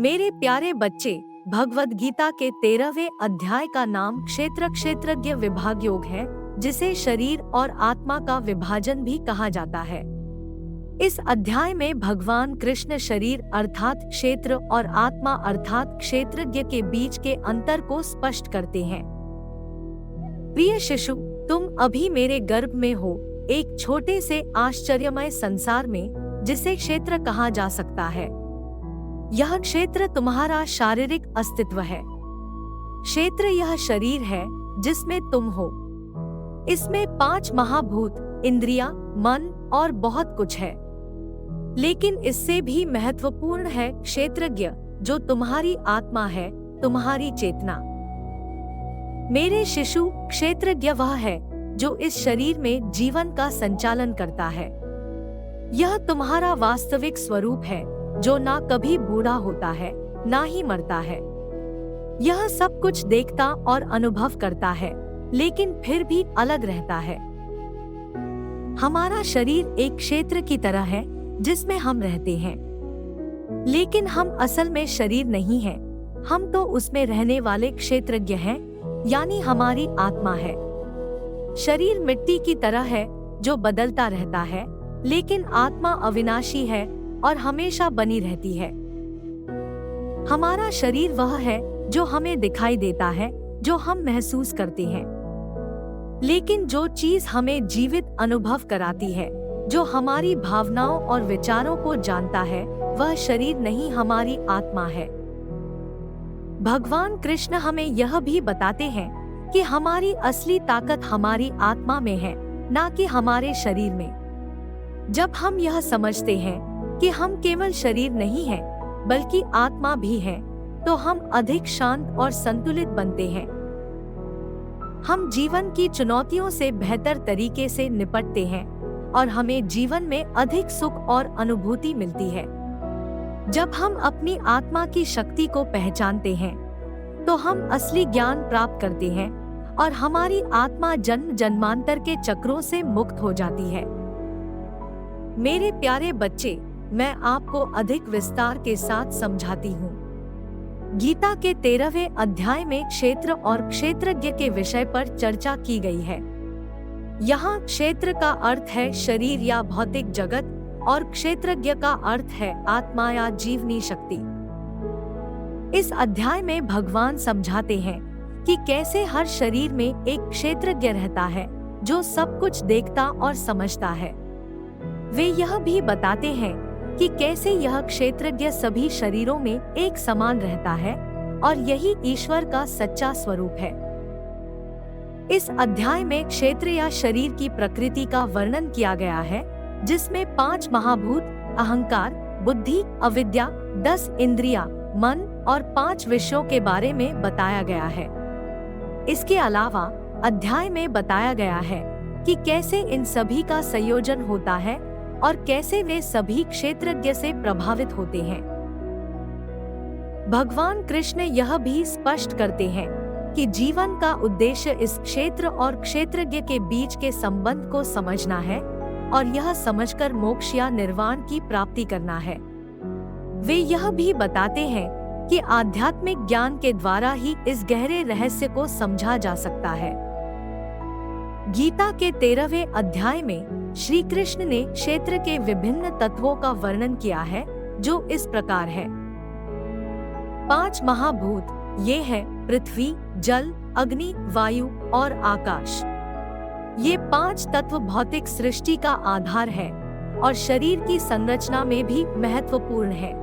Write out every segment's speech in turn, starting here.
मेरे प्यारे बच्चे, भगवद गीता के 13वें अध्याय का नाम क्षेत्र क्षेत्रज्ञ विभाग योग है, जिसे शरीर और आत्मा का विभाजन भी कहा जाता है। इस अध्याय में भगवान कृष्ण शरीर अर्थात क्षेत्र और आत्मा अर्थात क्षेत्रज्ञ के बीच के अंतर को स्पष्ट करते हैं। प्रिय शिशु, तुम अभी मेरे गर्भ में हो, एक छोटे से आश्चर्यमय संसार में, जिसे क्षेत्र कहा जा सकता है। यह क्षेत्र तुम्हारा शारीरिक अस्तित्व है। क्षेत्र यह शरीर है जिसमें तुम हो। इसमें 5 महाभूत, इंद्रियां, मन और बहुत कुछ है। लेकिन इससे भी महत्वपूर्ण है क्षेत्रज्ञ, जो तुम्हारी आत्मा है, तुम्हारी चेतना। मेरे शिशु, क्षेत्रज्ञ वह है जो इस शरीर में जीवन का संचालन करता है। यह तुम्हारा वास्तविक स्वरूप है, जो ना कभी बूढ़ा होता है, ना ही मरता है। यह सब कुछ देखता और अनुभव करता है, लेकिन फिर भी अलग रहता है। हमारा शरीर एक क्षेत्र की तरह है जिसमें हम रहते हैं, लेकिन हम असल में शरीर नहीं हैं। हम तो उसमें रहने वाले क्षेत्रज्ञ हैं, यानी हमारी आत्मा है। शरीर मिट्टी की तरह है जो बदलता रहता है, लेकिन आत्मा अविनाशी है और हमेशा बनी रहती है। हमारा शरीर वह है जो हमें दिखाई देता है, जो हम महसूस करते हैं। लेकिन जो चीज हमें जीवित अनुभव कराती है, जो हमारी भावनाओं और विचारों को जानता है, वह शरीर नहीं, हमारी आत्मा है। भगवान कृष्ण हमें यह भी बताते हैं कि हमारी असली ताकत हमारी आत्मा में है, ना कि हमारे शरीर में। जब हम यह समझते हैं कि हम केवल शरीर नहीं हैं, बल्कि आत्मा भी हैं, तो हम अधिक शांत और संतुलित बनते हैं। हम जीवन की चुनौतियों से बेहतर तरीके से निपटते हैं और हमें जीवन में अधिक सुख और अनुभूति मिलती है। जब हम अपनी आत्मा की शक्ति को पहचानते हैं, तो हम असली ज्ञान प्राप्त करते हैं और हमारी आत्मा जन्म जन्मांतर के चक्रों से मुक्त हो जाती है। मेरे प्यारे बच्चे, मैं आपको अधिक विस्तार के साथ समझाती हूँ। गीता के 13वें अध्याय में क्षेत्र और क्षेत्रज्ञ के विषय पर चर्चा की गई है। यहाँ क्षेत्र का अर्थ है शरीर या भौतिक जगत, और क्षेत्रज्ञ का अर्थ है आत्मा या जीवनी शक्ति। इस अध्याय में भगवान समझाते हैं कि कैसे हर शरीर में एक क्षेत्रज्ञ रहता है, जो सब कुछ देखता और समझता है। वे यह भी बताते हैं कि कैसे यह क्षेत्रज्ञ सभी शरीरों में एक समान रहता है, और यही ईश्वर का सच्चा स्वरूप है। इस अध्याय में क्षेत्र या शरीर की प्रकृति का वर्णन किया गया है, जिसमें 5 महाभूत, अहंकार, बुद्धि, अविद्या, 10 इंद्रियां, मन और 5 विषयों के बारे में बताया गया है। इसके अलावा अध्याय में बताया गया है कि कैसे इन सभी का संयोजन होता है और कैसे वे सभी क्षेत्रज्ञ से प्रभावित होते हैं। भगवान कृष्ण यह भी स्पष्ट करते हैं कि जीवन का उद्देश्य इस क्षेत्र और क्षेत्रज्ञ के बीच के संबंध को समझना है और यह समझकर मोक्ष या निर्वाण की प्राप्ति करना है। वे यह भी बताते हैं कि आध्यात्मिक ज्ञान के द्वारा ही इस गहरे रहस्य को समझा जा सकता है। गीता के 13वें अध्याय में श्री कृष्ण ने क्षेत्र के विभिन्न तत्वों का वर्णन किया है, जो इस प्रकार है। 5 महाभूत ये है पृथ्वी, जल, अग्नि, वायु और आकाश। ये 5 तत्व भौतिक सृष्टि का आधार है और शरीर की संरचना में भी महत्वपूर्ण है।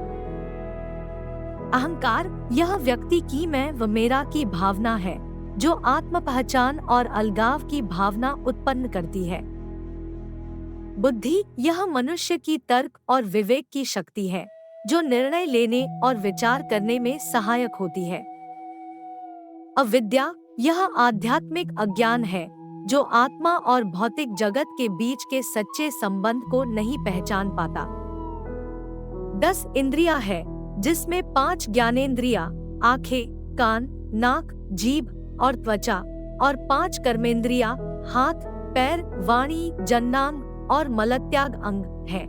अहंकार यह व्यक्ति की मैं व मेरा की भावना है, जो आत्म पहचान और अलगाव की भावना उत्पन्न करती है। बुद्धि यह मनुष्य की तर्क और विवेक की शक्ति है, जो निर्णय लेने और विचार करने में सहायक होती है। अविद्या यह आध्यात्मिक अज्ञान है, जो आत्मा और भौतिक जगत के बीच के सच्चे संबंध को नहीं पहचान पाता। 10 इंद्रियां है, जिसमें 5 ज्ञानेंद्रियां, आंखें, कान, नाक, जीभ और त्वचा, और 5 कर्मेंद्रियां, हाथ, पैर, वाणी, जननांग और मलत्याग अंग हैं।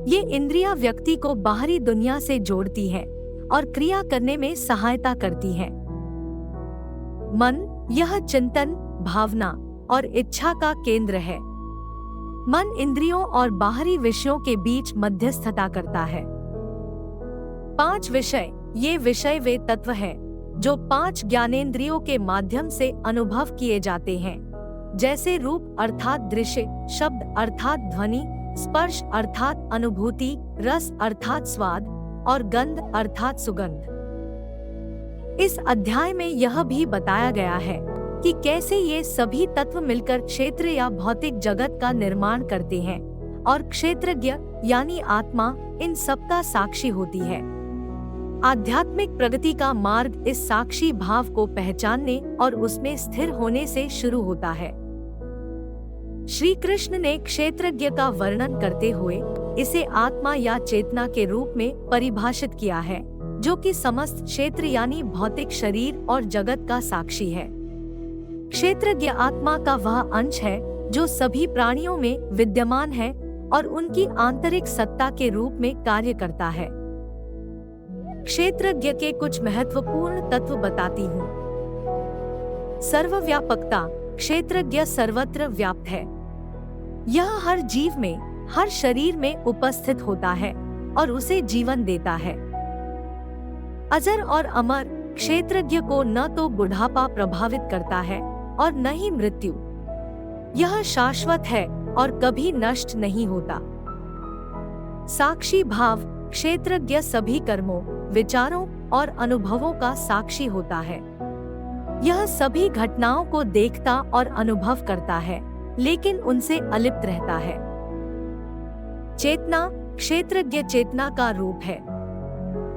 ये इंद्रियां व्यक्ति को बाहरी दुनिया से जोड़ती हैं और क्रिया करने में सहायता करती है। मन, यह चिंतन, भावना और इच्छा का केंद्र है। मन इंद्रियों और बाहरी विषयों के बीच मध्यस्थता करता है। 5 विषय, ये विषय वे तत्व हैं जो 5 ज्ञानेंद्रियों के माध्यम से अनुभव किए जाते हैं, जैसे रूप अर्थात दृश्य, शब्द अर्थात ध्वनि, स्पर्श अर्थात अनुभूति, रस अर्थात स्वाद और गंध अर्थात सुगंध। इस अध्याय में यह भी बताया गया है कि कैसे ये सभी तत्व मिलकर क्षेत्र या भौतिक जगत का निर्माण करते हैं और क्षेत्रज्ञ यानी आत्मा इन सब का साक्षी होती है। आध्यात्मिक प्रगति का मार्ग इस साक्षी भाव को पहचानने और उसमें स्थिर होने से शुरू होता है। श्री कृष्ण ने क्षेत्रज्ञ का वर्णन करते हुए इसे आत्मा या चेतना के रूप में परिभाषित किया है, जो कि समस्त क्षेत्र यानी भौतिक शरीर और जगत का साक्षी है। क्षेत्रज्ञ आत्मा का वह अंश है जो सभी प्राणियों में विद्यमान है और उनकी आंतरिक सत्ता के रूप में कार्य करता है। क्षेत्रज्ञ के कुछ महत्वपूर्ण तत्व बताती हूँ। सर्वव्यापकता, क्षेत्रज्ञ सर्वत्र व्याप्त है। यह हर जीव में, हर शरीर में उपस्थित होता है और उसे जीवन देता है। अजर और अमर, क्षेत्रज्ञ को न तो बुढ़ापा प्रभावित करता है और न ही मृत्यु। यह शाश्वत है और कभी नष्ट नहीं होता। साक्षी भाव, क्षेत्रज्ञ सभी कर्मों, विचारों और अनुभवों का साक्षी होता है। यह सभी घटनाओं को देखता और अनुभव करता है, लेकिन उनसे अलिप्त रहता है। चेतना, क्षेत्रज्ञ चेतना का रूप है।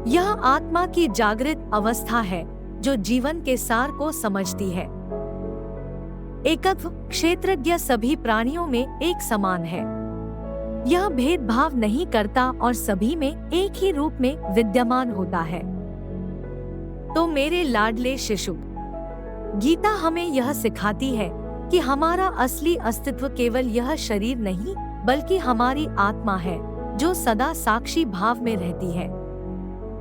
यह आत्मा की जागृत अवस्था है जो जीवन के सार को समझती है। एकत्व, क्षेत्रज्ञ सभी प्राणियों में एक समान है। यह भेदभाव नहीं करता और सभी में एक ही रूप में विद्यमान होता है। तो मेरे लाडले शिशु, गीता हमें यह सिखाती है कि हमारा असली अस्तित्व केवल यह शरीर नहीं, बल्कि हमारी आत्मा है जो सदा साक्षी भाव में रहती है।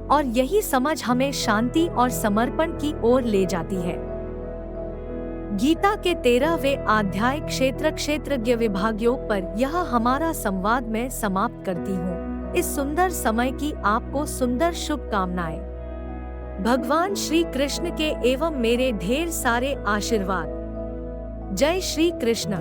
और यही समझ हमें शांति और समर्पण की ओर ले जाती है। गीता के 13वें अध्याय क्षेत्रज्ञ विभाग योग पर यह हमारा संवाद मैं समाप्त करती हूँ। इस सुंदर समय की आपको सुंदर शुभकामनाएं। भगवान श्री कृष्ण के एवं मेरे ढेर सारे आशीर्वाद। जय श्री कृष्ण।